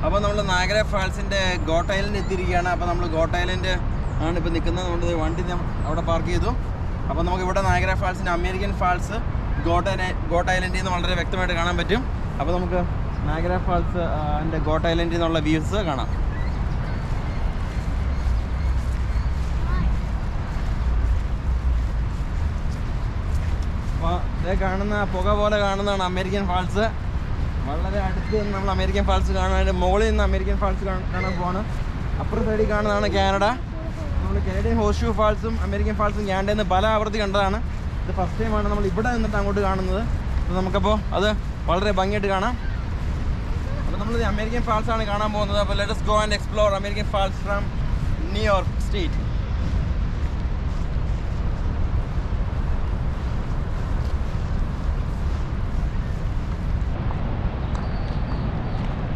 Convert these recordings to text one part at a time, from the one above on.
അപ്പോൾ നമ്മൾ നായഗ്ര ഫാൾസിൻ്റെ got island എത്തിയിരിക്കുകയാണ്. അപ്പോൾ നമ്മൾ ഗോട്ട് ഐലൻഡ് ആണ് ഇപ്പോൾ നിൽക്കുന്നത്. നമ്മുടെ വണ്ടി അവിടെ പാർക്ക് ചെയ്തു. അപ്പോൾ നമുക്ക് ഇവിടെ നായഗ്ര ഫാൾസിൻ്റെ അമേരിക്കൻ ഫാൾസ് ഗോട്ട് ഐലൻഡിൽ നിന്ന് വളരെ വ്യക്തമായിട്ട് കാണാൻ പറ്റും. അപ്പോൾ നമുക്ക് നായഗ്ര ഫാൾസ് അതിൻ്റെ ഗോട്ട് ഐലൻഡിൽ നിന്നുള്ള വ്യൂസ് കാണാം. അപ്പോൾ ഇത് കാണുന്ന പുക പോലെ കാണുന്നതാണ് അമേരിക്കൻ ഫാൾസ്. വളരെ അടുത്ത് നിന്ന് നമ്മൾ അമേരിക്കൻ ഫാൾസ് കാണാനായിട്ട് മുകളിൽ നിന്ന് അമേരിക്കൻ ഫാൾസ് കാണാൻ പോവാണ്. അപ്പുറ സൈഡിൽ കാണുന്നതാണ് കാനഡ. നമ്മൾ കനേഡിയൻ ഹോഴ്സ്ഷൂ ഫാൾസും അമേരിക്കൻ ഫാൾസും കാനഡയിൽ നിന്ന് പല ആവർത്തി കണ്ടതാണ്. ഇത് ഫസ്റ്റ് ടൈമാണ് നമ്മൾ ഇവിടെ നിന്നിട്ട് അങ്ങോട്ട് കാണുന്നത്. അപ്പോൾ നമുക്കപ്പോൾ അത് വളരെ ഭംഗിയായിട്ട് കാണാം. അപ്പോൾ നമ്മൾ അമേരിക്കൻ ഫാൾസാണ് കാണാൻ പോകുന്നത്. അപ്പോൾ let us go and explore American falls from New York state.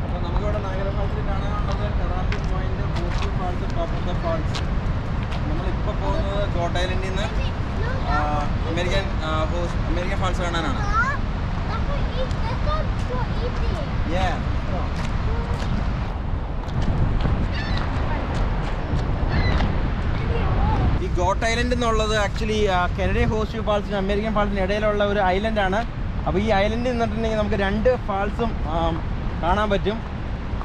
അപ്പോൾ നമുക്കിവിടെ നായഗ്ര ഫാൾസിൽ കാണാനുള്ളത് Terrapin point, Horseshoe falls, top of the falls. നമ്മളിപ്പോൾ പോകുന്നത് ഗോട്ട് ഐലൻഡിൽ നിന്ന് അമേരിക്കൻ ഫാൾസ് കാണാനാണ്. ഈ ഗോട്ട് ഐലൻഡ് എന്നുള്ളത് ആക്ച്വലി കനേഡിയൻ ഹോഴ്സ്ഷൂ ഫാൾസിനും അമേരിക്കൻ ഫാൾസിനും ഇടയിലുള്ള ഒരു ഐലൻഡാണ്. അപ്പോൾ ഈ ഐലൻഡിൽ നിന്നിട്ടുണ്ടെങ്കിൽ നമുക്ക് രണ്ട് ഫാൾസും കാണാൻ പറ്റും.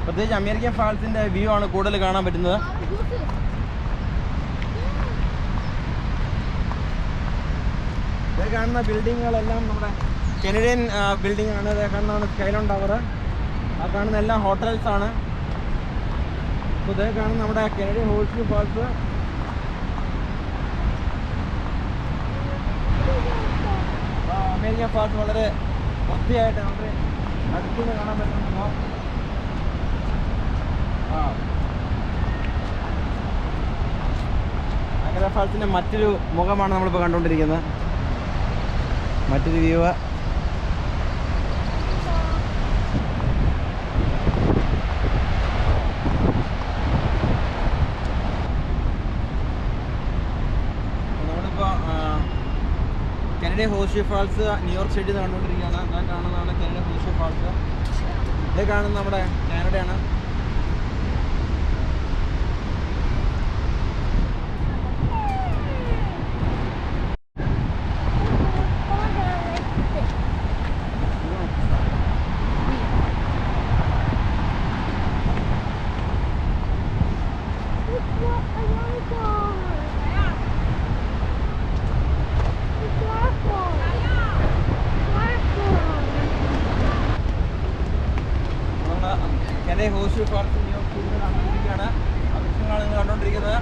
പ്രത്യേകിച്ച് അമേരിക്കൻ ഫാൾസിൻ്റെ വ്യൂ ആണ് കൂടുതൽ കാണാൻ പറ്റുന്നത്. ഇത് കാണുന്ന ബിൽഡിങ്ങുകളെല്ലാം നമ്മുടെ കനേഡിയൻ ബിൽഡിംഗ് ആണ്. ഇത് കാണുന്നതാണ് സ്കൈലോൺ ടവർ. ആ കാണുന്ന എല്ലാം ഹോട്ടൽസ് ആണ്. അപ്പോൾ ഇത് കാണുന്ന നമ്മുടെ Canadian horseshoe falls. American falls വളരെ വൃത്തിയായിട്ട് വളരെ അടുത്തുനിന്ന് കാണാൻ പറ്റുന്നുണ്ടോ? നായഗ്ര ഫാൾസിൻ്റെ മറ്റൊരു മുഖമാണ് നമ്മളിപ്പോൾ കണ്ടുകൊണ്ടിരിക്കുന്നത്. മറ്റൊരു വ്യൂ. നമ്മളിപ്പോൾ കനേഡിയൻ ഹോഴ്സ്ഷൂ ഫാൾസ് ന്യൂയോർക്ക് സ്റ്റേറ്റിൽ നിന്ന് കണ്ടുകൊണ്ടിരിക്കുകയാണ്. ഞാൻ കാണുന്നതാണ് കനേഡിയൻ ഹോഴ്സ്ഷൂ ഫാൾസ്. ഇത് കാണുന്നത് നമ്മുടെ കാനഡയാണ്. കനേഡിയൻ ഹോഴ്സ്ഷൂ ഫാൾസ് ന്യൂയോർക്ക് സ്റ്റേറ്റിൽ കണ്ടുകൊണ്ടിരിക്കുകയാണ്. ആ ദൃശ്യങ്ങളാണ് നിങ്ങൾ കണ്ടുകൊണ്ടിരിക്കുന്നത്.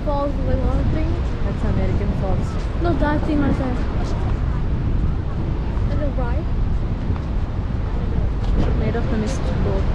falls with one thing. That's American Falls. No, that thing right there. And the right. Made of the mist boat.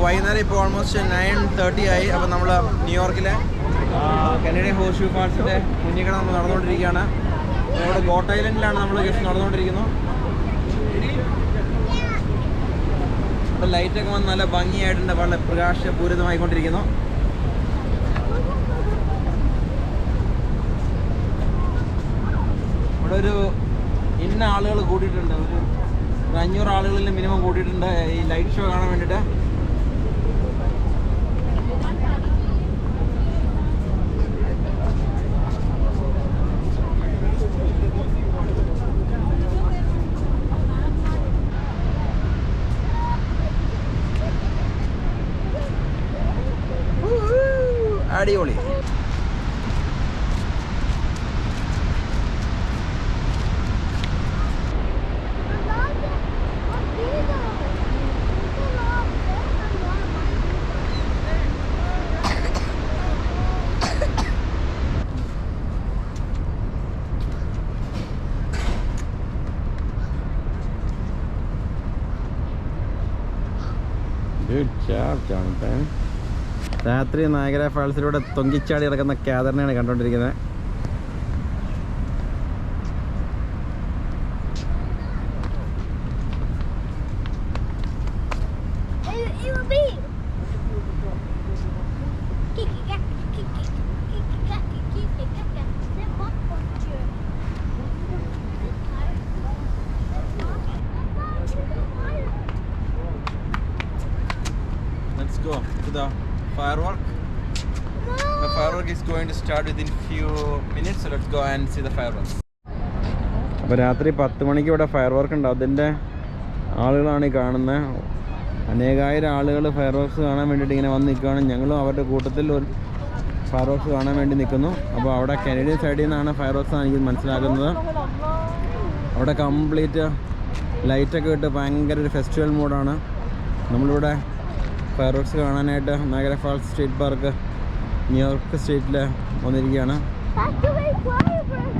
വൈകുന്നേരം ഇപ്പോൾ ഓൾമോസ്റ്റ് 9:30 ആയി. അപ്പോൾ നമ്മൾ ന്യൂയോർക്കിലെ കനേഡിയൻ ഹോഴ്സ്ഷ്യൂ ഫാൾസിൻ്റെ മുന്നിൽ നമ്മൾ നടന്നുകൊണ്ടിരിക്കുകയാണ്. ഇവിടെ ഗോട്ട് ഐലൻഡിലാണ് നമ്മൾ ജസ്റ്റ് നടന്നുകൊണ്ടിരിക്കുന്നത്. ഇവിടെ ലൈറ്റൊക്കെ വന്ന് നല്ല ഭംഗിയായിട്ടുണ്ട്, വളരെ പ്രകാശപൂരിതമായിക്കൊണ്ടിരിക്കുന്നു. ഇവിടെ ഒരു ഇന്ന ആളുകൾ കൂടിയിട്ടുണ്ട്, ഒരു 500 ആളുകളിൽ മിനിമം കൂടിയിട്ടുണ്ട് ഈ ലൈറ്റ് ഷോ കാണാൻ വേണ്ടിയിട്ട്. അടിപൊളി. Good job, Jonathan. രാത്രി നായകര ഫാൾസിലൂടെ തൊങ്കിച്ചാടി ഇറക്കുന്ന കാതറിനെയാണ് കണ്ടുകൊണ്ടിരിക്കുന്നത്. Let's go to the firework. The firework is going to start within few minutes, so let's go and see the fireworks. അപ്പോൾ രാത്രി 10 മണിക്ക് ഇവിടെ ഫയർ വർക്ക് ഉണ്ട്. അതിൻ്റെ ആളുകളാണ് ഈ കാണുന്നത്. അനേകായിരം ആളുകൾ ഫയർ വർക്ക്സ് കാണാൻ വേണ്ടിയിട്ട് ഇങ്ങനെ വന്ന് നിൽക്കുകയാണ്. ഞങ്ങളും അവരുടെ കൂട്ടത്തിൽ ഒരു ഫയർ വർക്ക്സ് കാണാൻ വേണ്ടി നിൽക്കുന്നു. അപ്പോൾ അവിടെ കനേഡിയൻ സൈഡിൽ നിന്നാണ് ഫയർ വർക്ക്സ് എനിക്ക് മനസ്സിലാക്കുന്നത്. അവിടെ കംപ്ലീറ്റ് ലൈറ്റൊക്കെ ഇട്ട് ഭയങ്കര ഒരു ഫെസ്റ്റിവൽ മൂഡാണ്. നമ്മളിവിടെ ഫയർ വർക്ക്സ് കാണാനായിട്ട് നയഗര ഫാൾസ് സ്റ്റേറ്റ് പാർക്ക് ന്യൂയോർക്ക് സ്റ്റേറ്റിൽ വന്നിരിക്കുകയാണ്. That's the way fireworks!